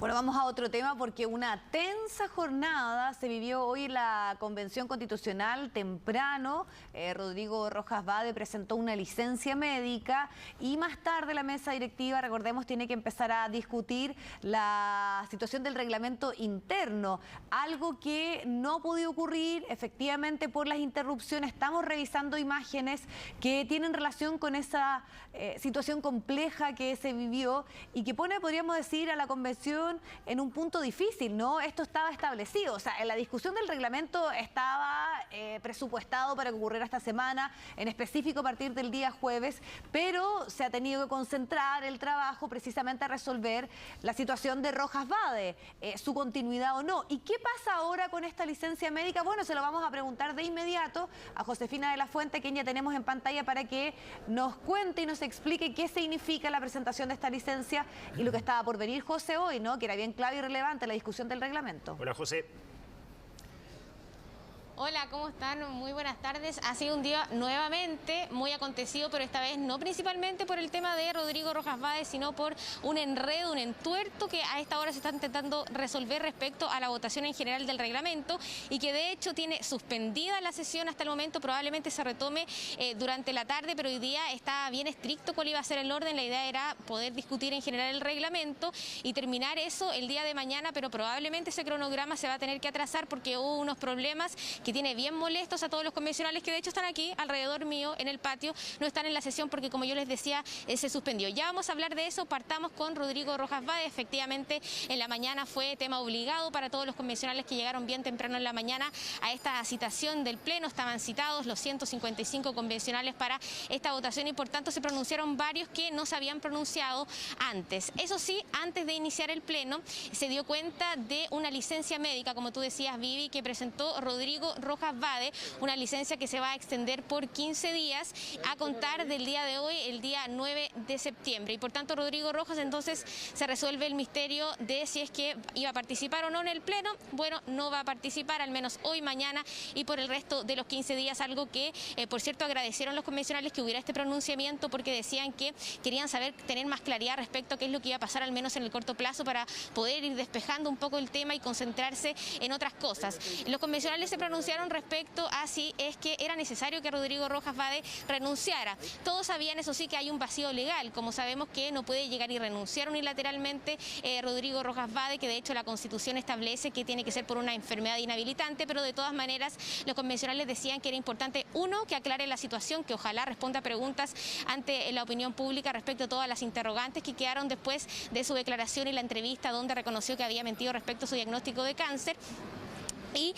Bueno, vamos a otro tema porque una tensa jornada se vivió hoy en la Convención Constitucional temprano. Rodrigo Rojas Vade presentó una licencia médica y más tarde la mesa directiva, recordemos, tiene que empezar a discutir la situación del reglamento interno, algo que no ha podido ocurrir efectivamente por las interrupciones. Estamos revisando imágenes que tienen relación con esa situación compleja que se vivió y que pone, podríamos decir, a la convención en un punto difícil, ¿no? Esto estaba establecido, o sea, en la discusión del reglamento estaba presupuestado para que ocurriera esta semana, en específico a partir del día jueves, pero se ha tenido que concentrar el trabajo precisamente a resolver la situación de Rojas Vade, su continuidad o no. ¿Y qué pasa ahora con esta licencia médica? Bueno, se lo vamos a preguntar de inmediato a Josefina de la Fuente, quien ya tenemos en pantalla, para que nos cuente y nos explique qué significa la presentación de esta licencia y lo que estaba por venir, José, hoy, ¿no? Que era bien clave y relevante la discusión del reglamento. Hola, José. Hola, ¿cómo están? Muy buenas tardes. Ha sido un día nuevamente muy acontecido, pero esta vez no principalmente por el tema de Rodrigo Rojas Vade, sino por un enredo, un entuerto que a esta hora se está intentando resolver respecto a la votación en general del reglamento y que de hecho tiene suspendida la sesión hasta el momento. Probablemente se retome durante la tarde, pero hoy día está bien estricto cuál iba a ser el orden. La idea era poder discutir en general el reglamento y terminar eso el día de mañana, pero probablemente ese cronograma se va a tener que atrasar porque hubo unos problemas que tiene bien molestos a todos los convencionales que de hecho están aquí alrededor mío en el patio, no están en la sesión porque, como yo les decía, se suspendió. Ya vamos a hablar de eso. Partamos con Rodrigo Rojas Vade. Efectivamente, en la mañana fue tema obligado para todos los convencionales que llegaron bien temprano en la mañana a esta citación del Pleno. Estaban citados los 155 convencionales para esta votación y por tanto se pronunciaron varios que no se habían pronunciado antes. Eso sí, antes de iniciar el Pleno se dio cuenta de una licencia médica, como tú decías, Vivi, que presentó Rodrigo Rojas Vade, una licencia que se va a extender por 15 días a contar del día de hoy, el día 9 de septiembre. Y por tanto, Rodrigo Rojas, entonces se resuelve el misterio de si es que iba a participar o no en el Pleno. Bueno, no va a participar, al menos hoy, mañana y por el resto de los 15 días, algo que, por cierto, agradecieron los convencionales que hubiera este pronunciamiento porque decían que querían saber, tener más claridad respecto a qué es lo que iba a pasar, al menos en el corto plazo, para poder ir despejando un poco el tema y concentrarse en otras cosas. Los convencionales se pronunciaron respecto a si es que era necesario que Rodrigo Rojas Vade renunciara. Todos sabían, eso sí, que hay un vacío legal, como sabemos que no puede llegar y renunciar unilateralmente Rodrigo Rojas Vade, que de hecho la Constitución establece que tiene que ser por una enfermedad inhabilitante, pero de todas maneras los convencionales decían que era importante, uno, que aclare la situación, que ojalá responda a preguntas ante la opinión pública respecto a todas las interrogantes que quedaron después de su declaración y la entrevista donde reconoció que había mentido respecto a su diagnóstico de cáncer. Y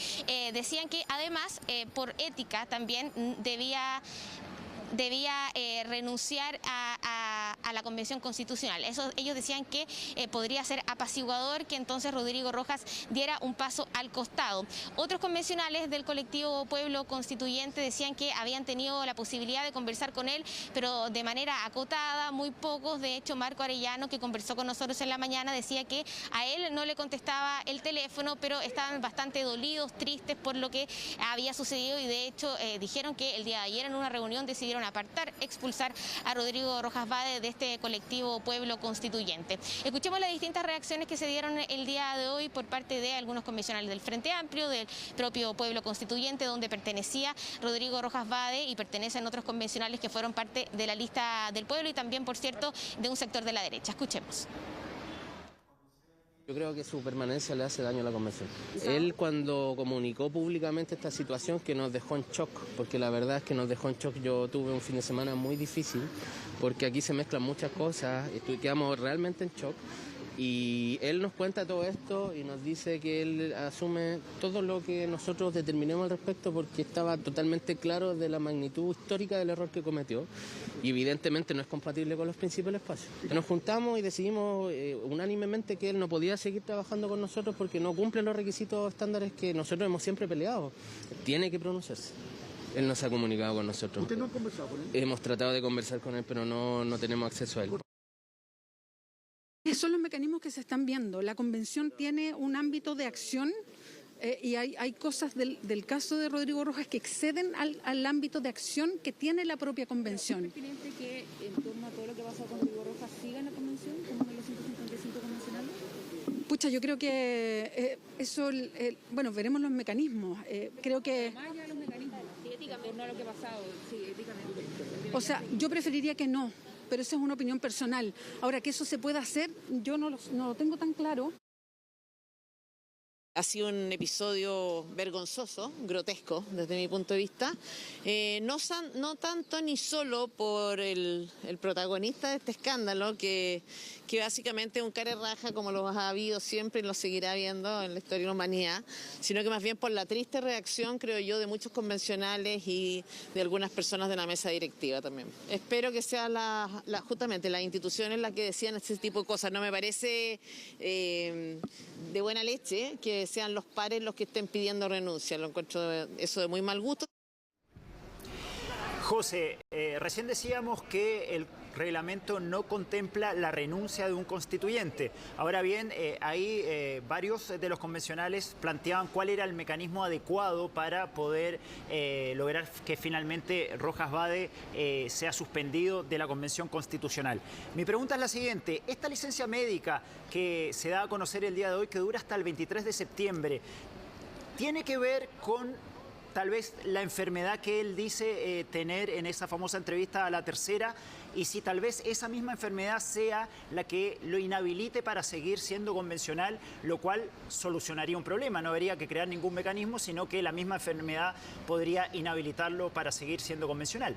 decían que además, por ética también debía renunciar a la Convención Constitucional. Eso, ellos decían que podría ser apaciguador, que entonces Rodrigo Rojas diera un paso al costado. Otros convencionales del colectivo Pueblo Constituyente decían que habían tenido la posibilidad de conversar con él, pero de manera acotada, muy pocos. De hecho, Marco Arellano, que conversó con nosotros en la mañana, decía que a él no le contestaba el teléfono, pero estaban bastante dolidos, tristes por lo que había sucedido y de hecho dijeron que el día de ayer en una reunión decidieron apartar, expulsar a Rodrigo Rojas Vade de este colectivo Pueblo Constituyente. Escuchemos las distintas reacciones que se dieron el día de hoy por parte de algunos convencionales del Frente Amplio, del propio Pueblo Constituyente, donde pertenecía Rodrigo Rojas Vade y pertenecen otros convencionales que fueron parte de la lista del pueblo y también, por cierto, de un sector de la derecha. Escuchemos. Yo creo que su permanencia le hace daño a la convención. Él, cuando comunicó públicamente esta situación, que nos dejó en shock, porque la verdad es que nos dejó en shock. Yo tuve un fin de semana muy difícil porque aquí se mezclan muchas cosas y quedamos realmente en shock. Y él nos cuenta todo esto y nos dice que él asume todo lo que nosotros determinemos al respecto porque estaba totalmente claro de la magnitud histórica del error que cometió y evidentemente no es compatible con los principios del espacio. Nos juntamos y decidimos unánimemente que él no podía seguir trabajando con nosotros porque no cumple los requisitos estándares que nosotros hemos siempre peleado. Tiene que pronunciarse. Él no se ha comunicado con nosotros. ¿Usted no ha conversado con él? Hemos tratado de conversar con él, pero no tenemos acceso a él. Son los mecanismos que se están viendo. La convención tiene un ámbito de acción y hay cosas del caso de Rodrigo Rojas que exceden al ámbito de acción que tiene la propia convención. ¿Es pertinente que en torno a todo lo que ha pasado con Rodrigo Rojas siga en la convención como uno de los 155 convencionales? Pucha, yo creo que eso, bueno, veremos los mecanismos. Creo que... Más allá de los mecanismos, sí, éticamente, no lo que ha pasado, sí, éticamente. O sea, yo preferiría que no, pero esa es una opinión personal. Ahora, que eso se pueda hacer, yo no lo tengo tan claro. Ha sido un episodio vergonzoso, grotesco desde mi punto de vista, no tanto ni solo por el protagonista de este escándalo, que básicamente es un cara raja como lo ha habido siempre y lo seguirá habiendo en la historia de la humanidad, sino que más bien por la triste reacción, creo yo, de muchos convencionales y de algunas personas de la mesa directiva también. Espero que sea justamente las instituciones las que decían este tipo de cosas. No me parece de buena leche que sean los pares los que estén pidiendo renuncia. Lo encuentro eso de muy mal gusto. José, recién decíamos que el reglamento no contempla la renuncia de un constituyente. Ahora bien, ahí varios de los convencionales planteaban cuál era el mecanismo adecuado para poder lograr que finalmente Rojas Vade sea suspendido de la Convención Constitucional. Mi pregunta es la siguiente: esta licencia médica que se da a conocer el día de hoy, que dura hasta el 23 de septiembre, ¿tiene que ver con tal vez la enfermedad que él dice tener en esa famosa entrevista a La Tercera, y si tal vez esa misma enfermedad sea la que lo inhabilite para seguir siendo convencional, lo cual solucionaría un problema? No habría que crear ningún mecanismo, sino que la misma enfermedad podría inhabilitarlo para seguir siendo convencional.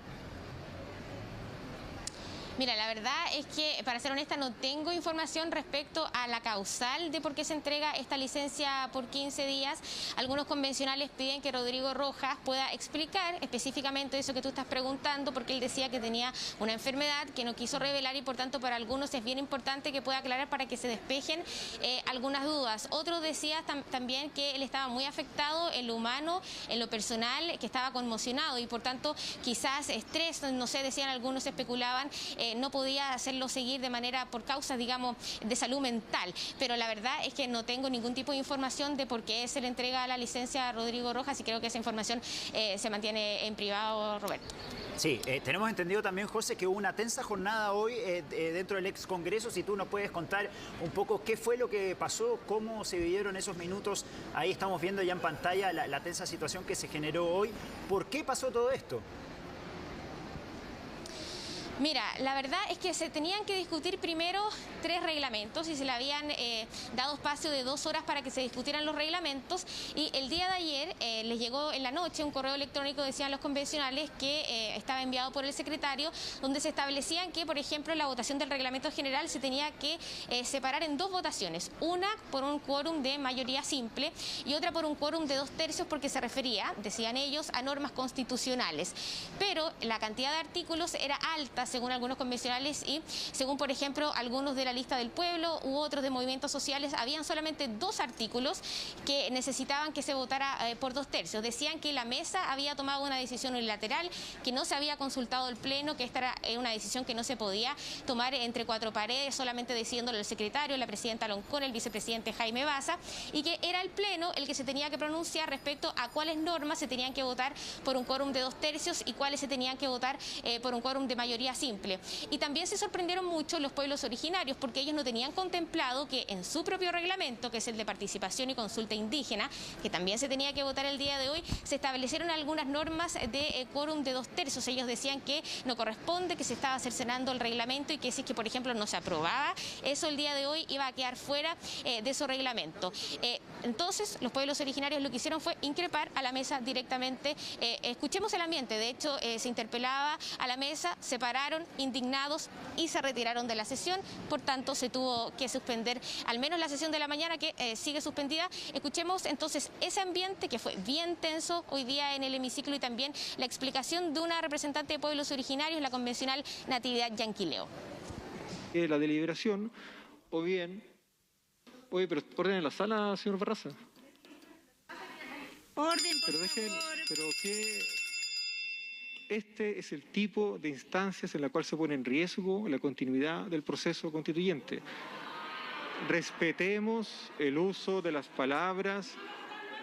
Mira, la verdad es que, para ser honesta, no tengo información respecto a la causal de por qué se entrega esta licencia por 15 días. Algunos convencionales piden que Rodrigo Rojas pueda explicar específicamente eso que tú estás preguntando, porque él decía que tenía una enfermedad que no quiso revelar y por tanto para algunos es bien importante que pueda aclarar para que se despejen algunas dudas. Otros decían también que él estaba muy afectado en lo humano, en lo personal, que estaba conmocionado y por tanto quizás estrés, no sé, decían algunos, especulaban, no podía hacerlo seguir de manera, por causas, digamos, de salud mental. Pero la verdad es que no tengo ningún tipo de información de por qué se le entrega la licencia a Rodrigo Rojas y creo que esa información se mantiene en privado, Roberto. Sí, tenemos entendido también, José, que hubo una tensa jornada hoy dentro del ex Congreso. Si tú nos puedes contar un poco qué fue lo que pasó, cómo se vivieron esos minutos. Ahí estamos viendo ya en pantalla la tensa situación que se generó hoy. ¿Por qué pasó todo esto? Mira, la verdad es que se tenían que discutir primero 3 reglamentos y se le habían dado espacio de 2 horas para que se discutieran los reglamentos, y el día de ayer les llegó en la noche un correo electrónico, decían los convencionales, que estaba enviado por el secretario, donde se establecían que, por ejemplo, la votación del reglamento general se tenía que separar en 2 votaciones, una por un quórum de mayoría simple y otra por un quórum de 2/3, porque se refería, decían ellos, a normas constitucionales. Pero la cantidad de artículos era alta, según algunos convencionales, y según, por ejemplo, algunos de la Lista del Pueblo u otros de movimientos sociales, habían solamente 2 artículos que necesitaban que se votara por 2/3. Decían que la mesa había tomado una decisión unilateral, que no se había consultado el Pleno, que esta era una decisión que no se podía tomar entre 4 paredes, solamente decidiéndolo el secretario, la presidenta Loncón, el vicepresidente Jaime Baza, y que era el Pleno el que se tenía que pronunciar respecto a cuáles normas se tenían que votar por un quórum de 2/3 y cuáles se tenían que votar por un quórum de mayoría simple. Y también se sorprendieron mucho los pueblos originarios, porque ellos no tenían contemplado que en su propio reglamento, que es el de participación y consulta indígena, que también se tenía que votar el día de hoy, se establecieron algunas normas de quórum de 2/3. Ellos decían que no corresponde, que se estaba cercenando el reglamento y que si es que, por ejemplo, no se aprobaba eso el día de hoy, iba a quedar fuera de su reglamento. Entonces, los pueblos originarios lo que hicieron fue increpar a la mesa directamente. Escuchemos el ambiente. De hecho, se interpelaba a la mesa, se pararon indignados y se retiraron de la sesión. Por tanto, se tuvo que suspender al menos la sesión de la mañana, que sigue suspendida. Escuchemos entonces ese ambiente que fue bien tenso hoy día en el hemiciclo, y también la explicación de una representante de pueblos originarios, la convencional Natividad Yanquileo. La deliberación, o bien... Oye, pero orden en la sala, señor Barraza. Orden, por favor. Pero que este es el tipo de instancias en la cual se pone en riesgo la continuidad del proceso constituyente. Respetemos el uso de las palabras,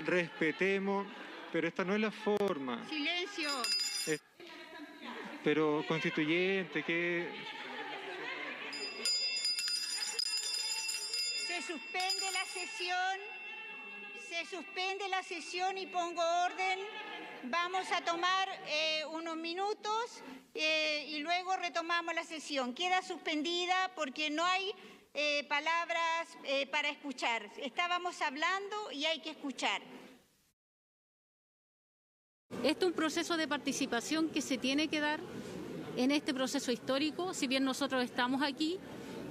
respetemos, pero esta no es la forma. Silencio. Pero constituyente, que... suspende la sesión y pongo orden. Vamos a tomar unos minutos y luego retomamos la sesión. Queda suspendida porque no hay palabras para escuchar. Estábamos hablando y hay que escuchar. Este es un proceso de participación que se tiene que dar en este proceso histórico, si bien nosotros estamos aquí,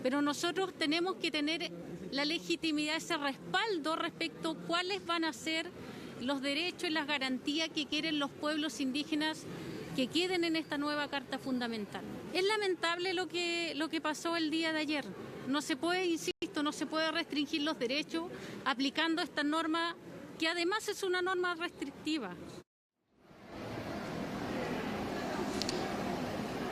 pero nosotros tenemos que tener la legitimidad, ese respaldo respecto a cuáles van a ser los derechos y las garantías que quieren los pueblos indígenas que queden en esta nueva Carta Fundamental. Es lamentable lo que pasó el día de ayer. No se puede, insisto, no se puede restringir los derechos aplicando esta norma, que además es una norma restrictiva.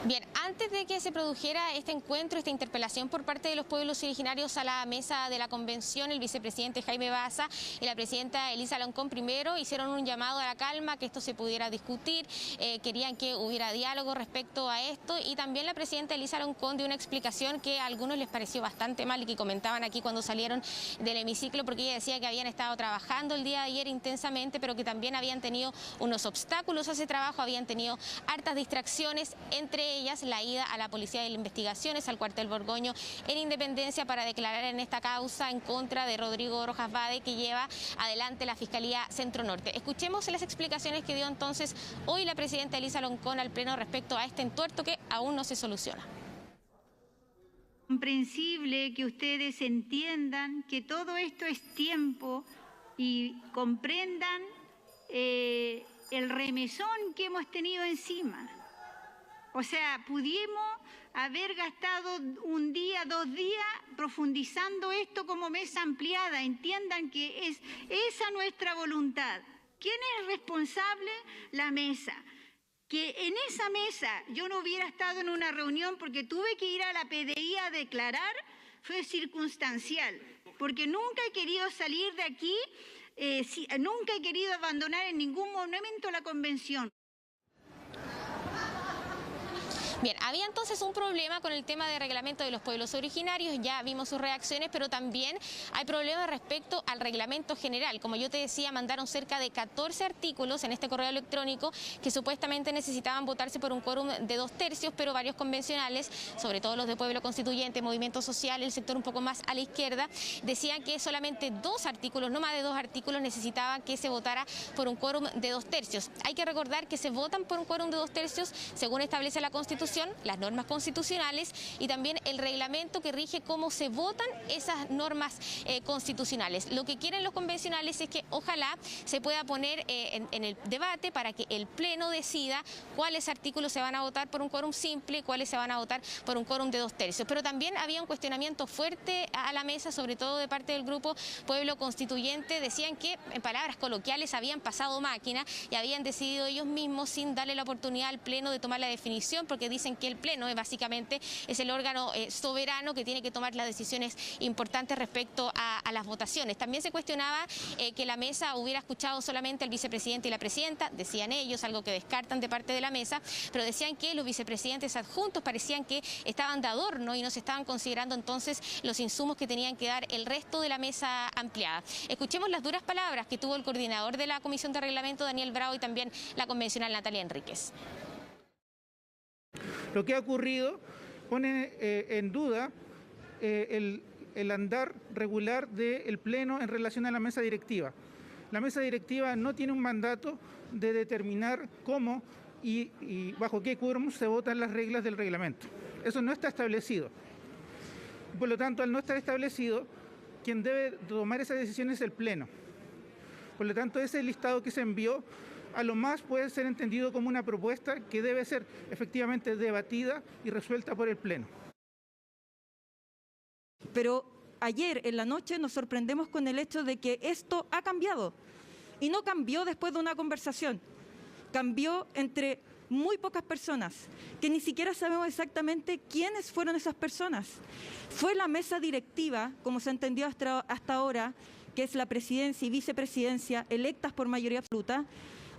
Bien, antes de que se produjera este encuentro, esta interpelación por parte de los pueblos originarios a la mesa de la convención, el vicepresidente Jaime Baza y la presidenta Elisa Loncón primero hicieron un llamado a la calma, que esto se pudiera discutir, querían que hubiera diálogo respecto a esto, y también la presidenta Elisa Loncón dio una explicación que a algunos les pareció bastante mal y que comentaban aquí cuando salieron del hemiciclo, porque ella decía que habían estado trabajando el día de ayer intensamente, pero que también habían tenido unos obstáculos a ese trabajo, habían tenido hartas distracciones, entre ellas la ida a la Policía de Investigaciones, al cuartel Borgoño en Independencia, para declarar en esta causa en contra de Rodrigo Rojas Vade, que lleva adelante la Fiscalía Centro Norte. Escuchemos las explicaciones que dio entonces hoy la presidenta Elisa Loncón al Pleno respecto a este entuerto que aún no se soluciona. Comprensible que ustedes entiendan que todo esto es tiempo y comprendan el remesón que hemos tenido encima. O sea, pudimos haber gastado un día, 2 días profundizando esto como mesa ampliada. Entiendan que es esa nuestra voluntad. ¿Quién es responsable? La mesa. Que en esa mesa yo no hubiera estado en una reunión porque tuve que ir a la PDI a declarar, fue circunstancial. Porque nunca he querido salir de aquí, nunca he querido abandonar en ningún momento la convención. Bien, había entonces un problema con el tema de reglamento de los pueblos originarios, ya vimos sus reacciones, pero también hay problemas respecto al reglamento general. Como yo te decía, mandaron cerca de 14 artículos en este correo electrónico que supuestamente necesitaban votarse por un quórum de 2/3, pero varios convencionales, sobre todo los de Pueblo Constituyente, Movimiento Social, el sector un poco más a la izquierda, decían que solamente 2 artículos, no más de 2 artículos, necesitaban que se votara por un quórum de 2/3. Hay que recordar que se votan por un quórum de 2/3 según establece la Constitución, las normas constitucionales y también el reglamento que rige cómo se votan esas normas constitucionales. Lo que quieren los convencionales es que ojalá se pueda poner en el debate para que el Pleno decida cuáles artículos se van a votar por un quórum simple y cuáles se van a votar por un quórum de 2/3. Pero también había un cuestionamiento fuerte a la mesa, sobre todo de parte del grupo Pueblo Constituyente. Decían que, en palabras coloquiales, habían pasado máquina y habían decidido ellos mismos sin darle la oportunidad al Pleno de tomar la definición, porque dicen que el Pleno básicamente es el órgano soberano que tiene que tomar las decisiones importantes respecto a las votaciones. También se cuestionaba que la mesa hubiera escuchado solamente al vicepresidente y la presidenta, decían ellos, algo que descartan de parte de la mesa, pero decían que los vicepresidentes adjuntos parecían que estaban de adorno y no se estaban considerando entonces los insumos que tenían que dar el resto de la mesa ampliada. Escuchemos las duras palabras que tuvo el coordinador de la Comisión de Reglamento, Daniel Bravo, y también la convencional Natalia Enríquez. Lo que ha ocurrido pone en duda el andar regular del Pleno en relación a la mesa directiva. La mesa directiva no tiene un mandato de determinar cómo y bajo qué quórum se votan las reglas del reglamento. Eso no está establecido. Por lo tanto, al no estar establecido, quien debe tomar esa decisión es el Pleno. Por lo tanto, ese listado que se envió a lo más puede ser entendido como una propuesta que debe ser efectivamente debatida y resuelta por el Pleno. Pero ayer en la noche nos sorprendemos con el hecho de que esto ha cambiado. Y no cambió después de una conversación. Cambió entre muy pocas personas, que ni siquiera sabemos exactamente quiénes fueron esas personas. Fue la mesa directiva, como se entendió hasta ahora, que es la presidencia y vicepresidencia electas por mayoría absoluta,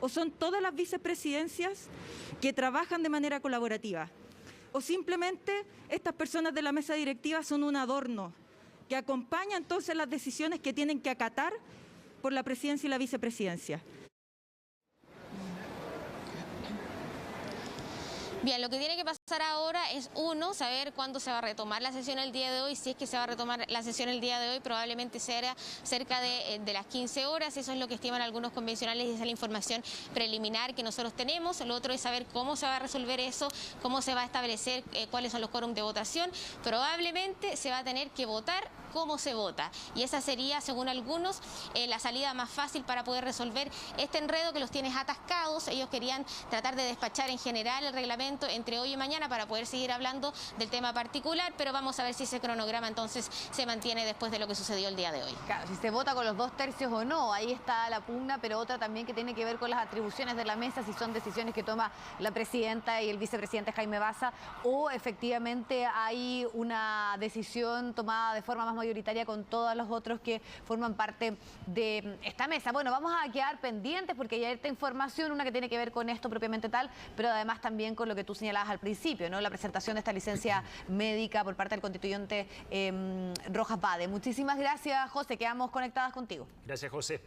o son todas las vicepresidencias que trabajan de manera colaborativa, o simplemente estas personas de la mesa directiva son un adorno que acompaña entonces las decisiones que tienen que acatar por la presidencia y la vicepresidencia. Bien, lo que tiene que pasar ahora es, uno, saber cuándo se va a retomar la sesión el día de hoy. Si es que se va a retomar la sesión el día de hoy, probablemente será cerca de las 15 horas. Eso es lo que estiman algunos convencionales y esa es la información preliminar que nosotros tenemos. Lo otro es saber cómo se va a resolver eso, cómo se va a establecer cuáles son los quórum de votación. Probablemente se va a tener que votar cómo se vota. Y esa sería, según algunos, la salida más fácil para poder resolver este enredo que los tiene atascados. Ellos querían tratar de despachar en general el reglamento entre hoy y mañana para poder seguir hablando del tema particular, pero vamos a ver si ese cronograma entonces se mantiene después de lo que sucedió el día de hoy. Claro, si se vota con los 2/3 o no, ahí está la pugna, pero otra también que tiene que ver con las atribuciones de la mesa, si son decisiones que toma la presidenta y el vicepresidente Jaime Baza, o efectivamente hay una decisión tomada de forma más mayoritaria con todos los otros que forman parte de esta mesa. Bueno, vamos a quedar pendientes porque hay esta información, una que tiene que ver con esto propiamente tal, pero además también con lo que tú señalabas al principio, ¿no? La presentación de esta licencia médica por parte del constituyente Rojas Vade. Muchísimas gracias, José. Quedamos conectadas contigo. Gracias, José.